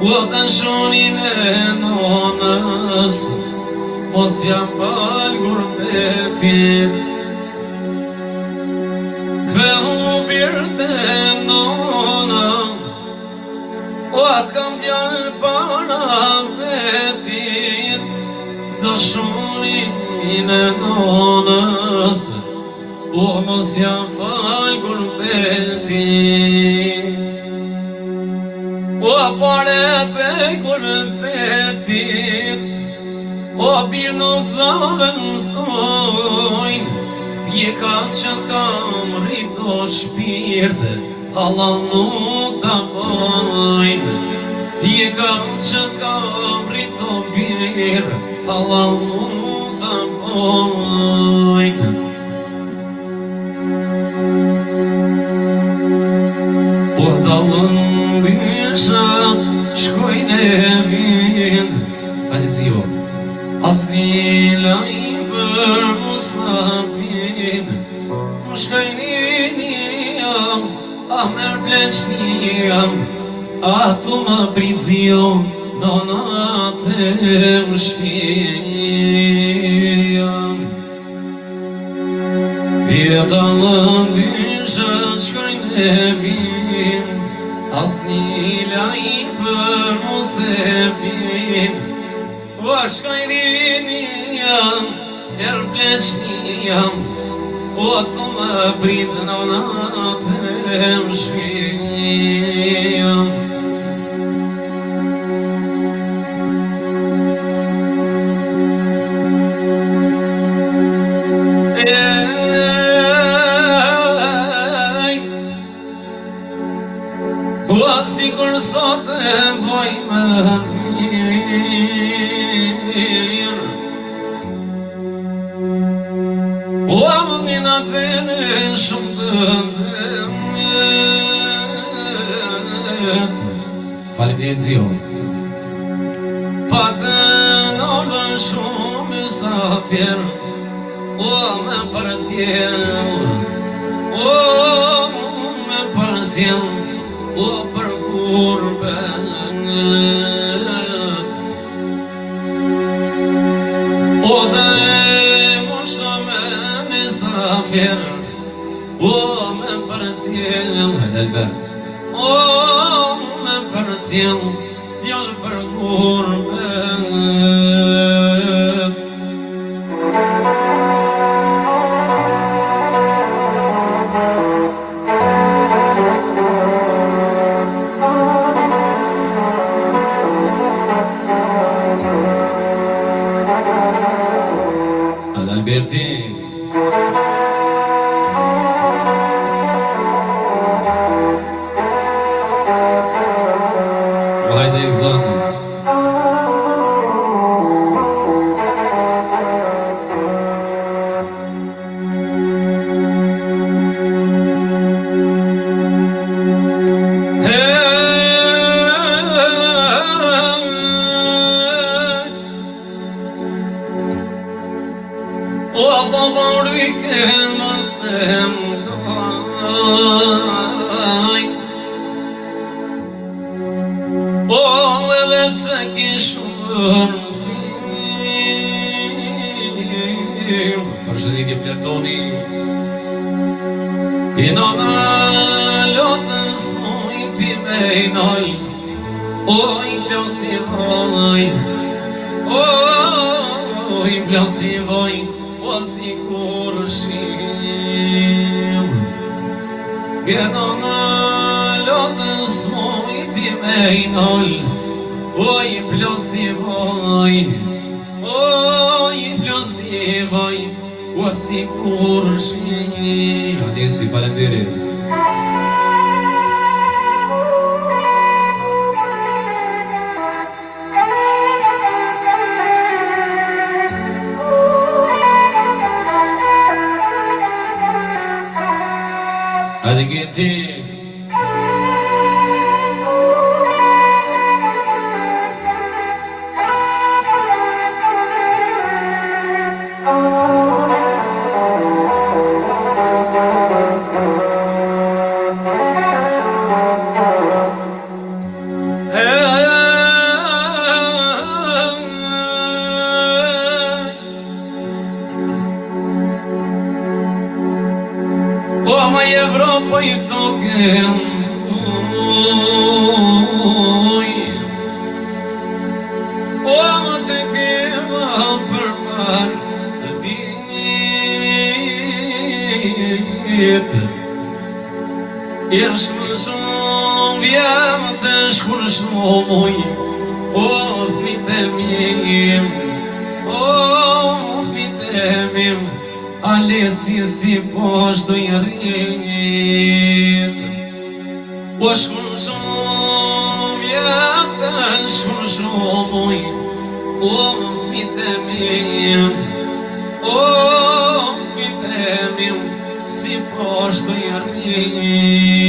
O dashurin e nonës, mos jam fal gurbetit. Ktheu birtë e nona, o atë kam djalë para vetit. Dashurin e nonës, o mos jam fal gurbetit. O paret e gurbetit, o birë nuk zavënsojnë. Pjekat që t'kam rrito shpirtë, Allah nuk t'a bojnë. Pjekat që t'kam rrito birë, Allah nuk t'a bojnë. O dallën dysha, shkojnë e vinë. Hajde Cio. Asni laj për mos ma pinë, më shkajnini jam, a merë pleqni jam, a tu më prit Cio, nonat e më shpirë jam. Pjeta lëndysha, shkojnë e vinë, asni laj për mos e pinë. O shkajnini jam, erë pleqni jam, o të më pritë nonat e më shpirë jam. O si kur sot e boj më të mirë, o aminat vene shumë të zemë. Faleminderit Cio. Pa të nordën shumë mysafir, o me përzjell, o me përzjell, o për gurbet. O dhe moshto me misafir, o me përzjell, o me përzjell, djallë për gurbet. Alberti. Hajde egzanë. O babarvi ke mos me mkaj, o edhe pse kishu rëzim. Përshëndetje Pletoni. I nona lotës mujti me i nal, o i flosi vaj, o i flosi vaj, o si kur shim. Gjedo në lotës mujti me i nal, o i plosi vaj, o i plosi vaj, o si kur shim. Anesi, falenderit. Hadi gitti. Hey rogëm o më të kema për pak ditë Jesh më shumë vjemë të shkur shmoj o fmit e mim o fmit e mim Alesi si poshtë i rrit o shkur shumë vjemë të shkur shmoj o fmit e mim o fmit e mim si poshtë i rrit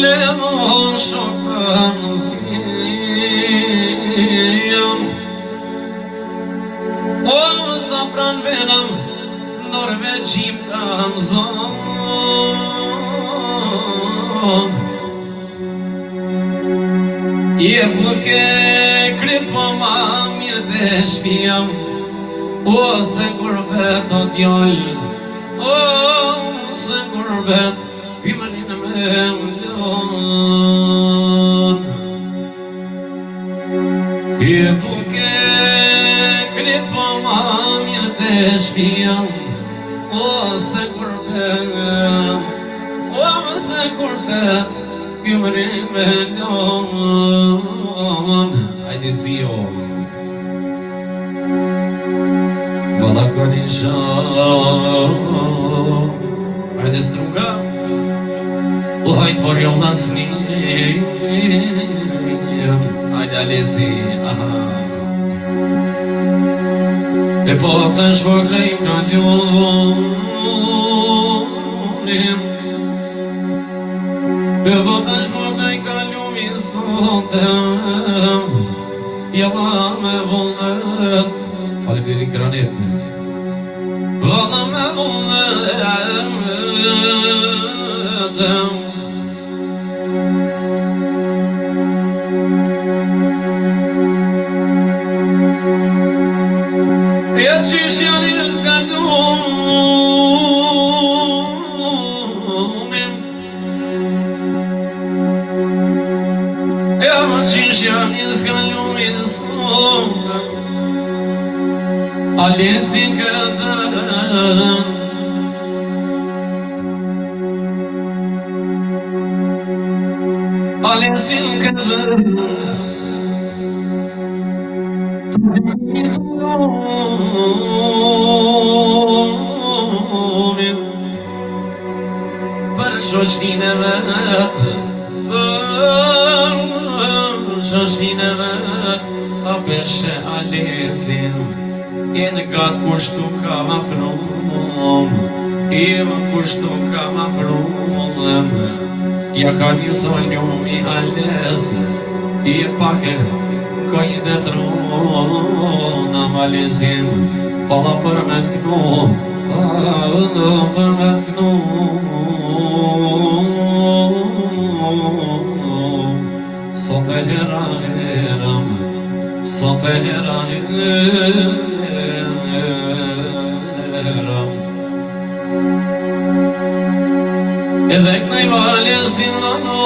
Lemon shokën zim O sa pran venëm Norve qim kam zon Je pëke kryt po ma mirë të shpijam O se gurbet o djall O se gurbet Vimërin me mlon Je buke kryt po ma mirë të shpijam O se gurbet Vimërin me mlon Hajde zio Valla koni shon Hajde struka O hajt por jo nasni Hajde Alesi E po të shvokre i kallunim E po të shvokre i kallumin sotëm Jella me vullnet Falim diri granit Valla me vullnet Ja qysh janë i s'kallumin Ja më qysh janë i s'kallumin s'otëm Alesi këtën Alesi këtën Për shoqnin e vetë Për shoqnin e vetë A peshe Alesin E në gatë kushtu ka ma frum E më kushtu ka ma frum Ja ka një sonjumi Ales E pake Ka i dhe trona Alesin Falla për me t'knu Për me t'knu Sot e hera heram Sot e hera heram Edhe kënaj Alesin lano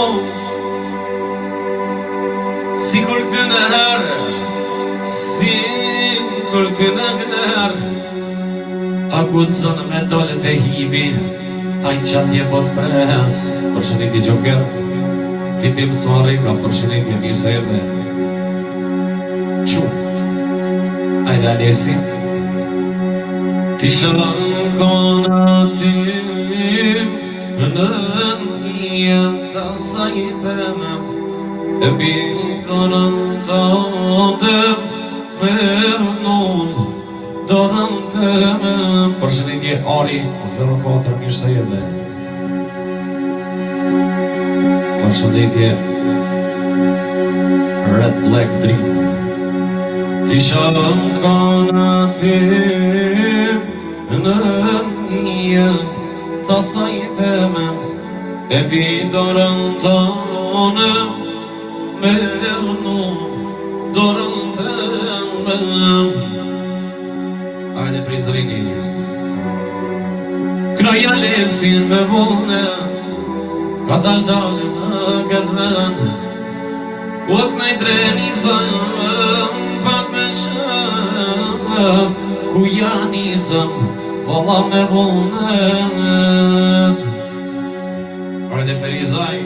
Si kur këtë në herë Si kur këtë në herë A ku të zonë me dole të hibi A i qatje po të pres Për shëndetje Gjoker Fitim Suari ka për shëndetje mirë se erdhe Qu Ajde Alesi Ti shakon aty Në njën të sajfeme e bidërën të me nun, dorën të me. Përshëndetje Ari 04 mirë të jebe. Përshëndetje Red Black Dream. Ti shën kanë ti në një të sajteme, e bidërën tonë me nun, dorën të me. Hajde Prizrini. Kraja lesin me vullne, ka dalë në këtë vend, u kënej dreni zëm, pak me qëf, ku janë i zëm, valla me vullnet. Hajde Ferizaj.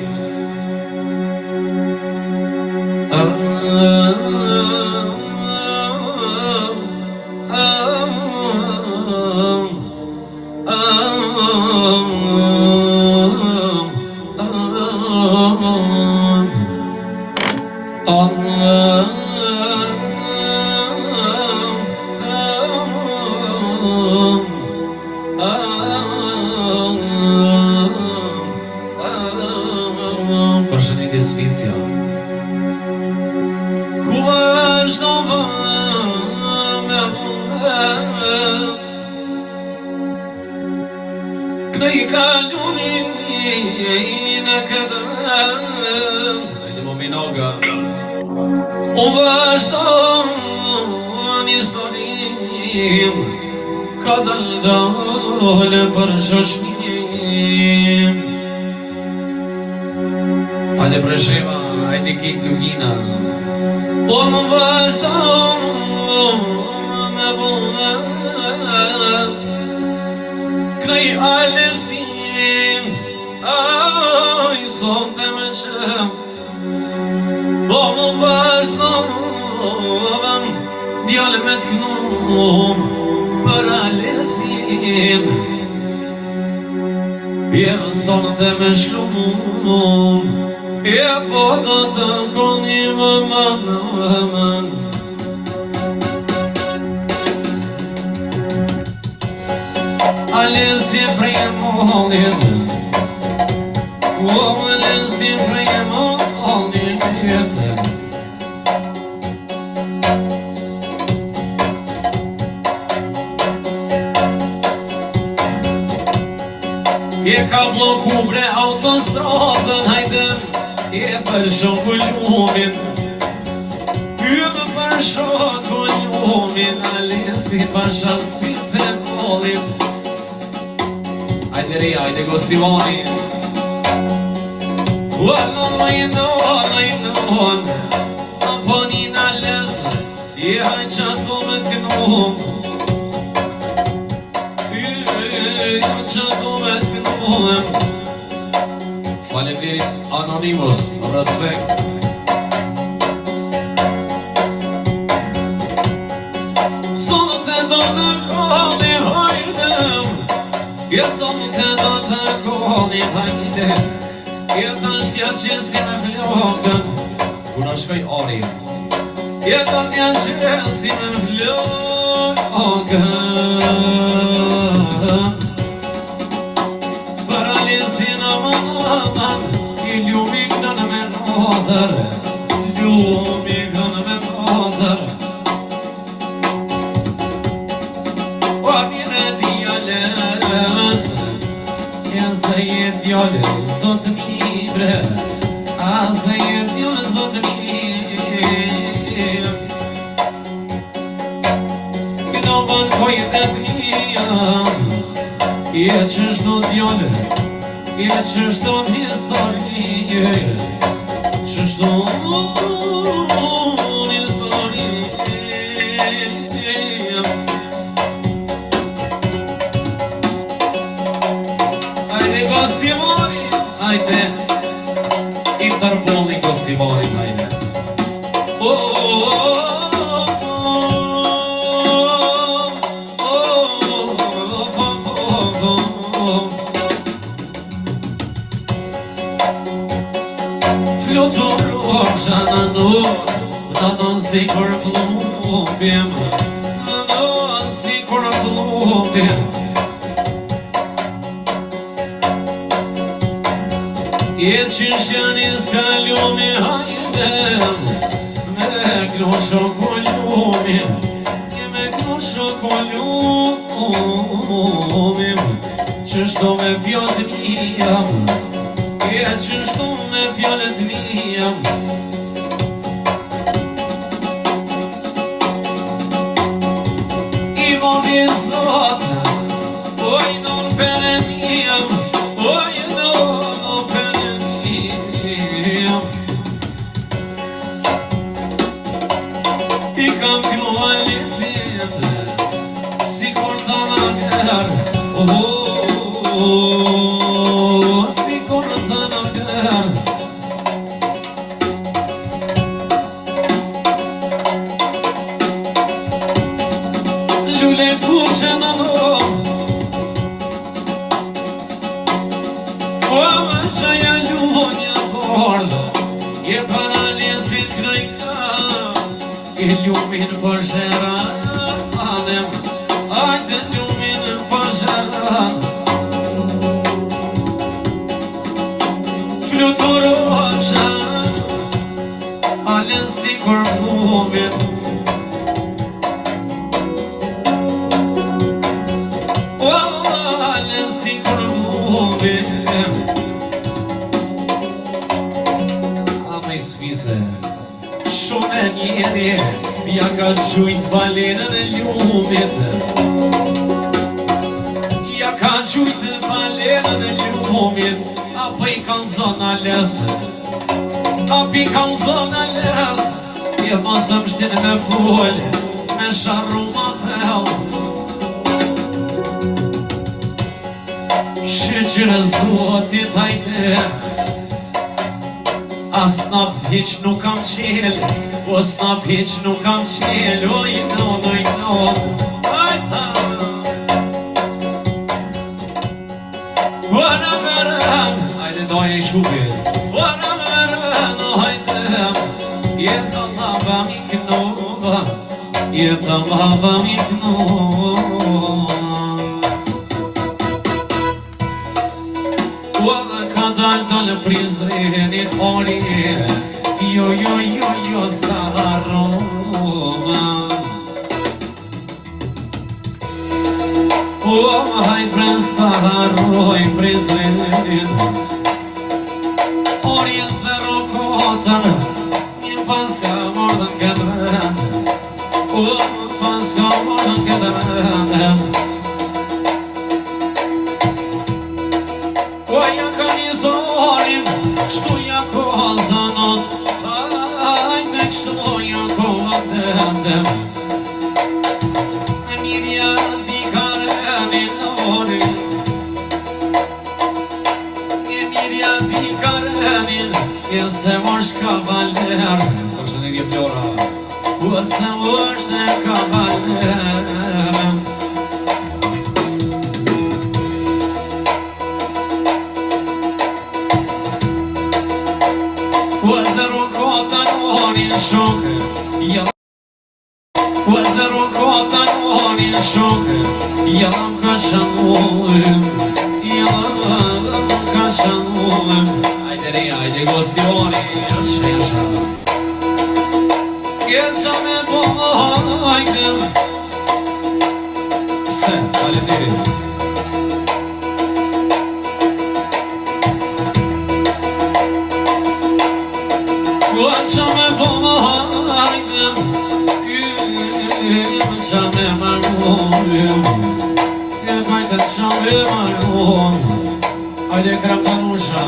Përshëndetje Sfisja. Ku vazhdo me vullnet, kënej kalunin në këtë vend. Hajde Mominoga. U vazhdo një historim, ka dalë për shoqnim. Hajde Presheva, hajde Kate Lugina. U vazhdo me vullnet, kënej alesin, aj sot e me qëm. U vazhdo djallë me t'knum për alesin, je sot e me shlum, je po do të koni më mënë. Alesi prej e mollin, alesi prej e mollin jetën. Je ka bloku bre autostradën, hajden, je për shoku ljumin, pyllë për shoku ljumin, Alesi pasha si të kollim. Hajde Ria, hajde Gostivani. Lajnon, aponin Alesi, je hajqa do me t'knum, hajqa do me t'knum. Faleminderit Anonymous, respekt. Sot e do të kolim, hajdem, je sot e do të kolim, hajdem, je të shtja që si me flokën, kuna shkoj Ari, je të tja që si me flokën. Për Alesin në mëndan, i ljumik në me nëdër, ljumik në me nëdër. O mire djales, se jet djale zot mibre, se jet djale zot mibre. Kino bën kojt e t'mija, je që shdo djale, je që shdo historie, që shdo historie. Hajde Gostivani, hajde Interpoli Gostivani, hajde. Fluturur si kur plumbim, si kur plumbim. E qështjani s'ka ljumi hajdem, me klosho ko ljumi, me klosho ko ljumi, qështu me fjallët mija, e qështu me fjallët mija. I vodi zotë, oj në pere mija, oj në pere mija. I kam kruan lisit, si kur të në kërë, si kur të në kërë. Lule kuqe në do, më shaja ljunja bordë, je paralizit krejka, e ljumin për sheranem, ajde ljumin për sheranem. Fluturosha, alen si kur plumbim, alen si kur plumbim. A me sfise, shumë e njeri, ja ka qujt balenën e ljumit, ja ka qujt balenën e ljumit, apo i kanë zonë alesë, apo i kanë zonë alesë, je mosëm shtinë me fullë, me sharru ma thellë. Shqyqyrë zotit hajde, as na vhiq nuk kam qelë, os na vhiq nuk kam qelë, oj no, ajta. Ora meren, ajde doje i shkupit, ora meren, ajde, jetë lava mi knova, jetë lava mi knova. Ka dalë të lë prizrenit ori, jo, s'ka harroma. Hajt prens të harroj prizrenit, ori e zero kotën, një pas ka mordën këtë rëndë, pas ka mordën këtë rëndë. Oja ka një zonim, qëtu ja ko zanon, ajme qëtu ja ko adendem. E mirja di karemi nori, e mirja di karemi, e se mosh kavaler, kështë në një flora, u se mosh në kavaler. Zero kota në shokë, zero kota në shokë, jalam ka shanullëm, jalam ka shanullëm. Ajde re, ajde gostioni, shesha, kjesha me bojkëm. Se, falemderit. Qa me vojkëm, qa me marrojëm, qa me marrojëm. Hajde krem të nusha,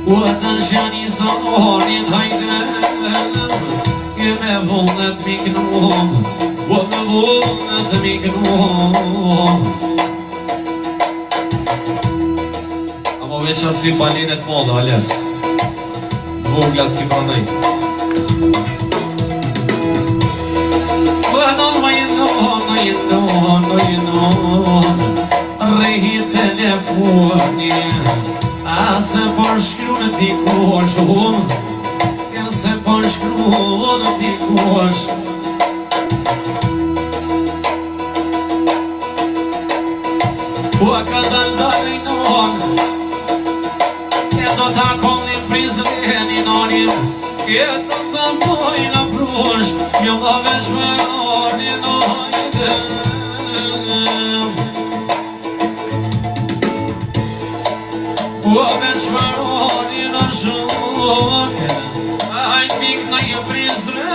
u e të nshjani zonin, hajde, me vullnet miknum, me vullnet miknum. Amo veç asi balinet moda, ales. Voglat si pranaj. Rehi telefoni, a se për shkru në t'i koshum, se po shkruan dikush. Ua ka dalë non, e do t'a kollim prizreni nonim, e do t'a boj në prush, jo ma veç me noni nojde. Ua veç me noni në shuke, ajt mik në një prizre,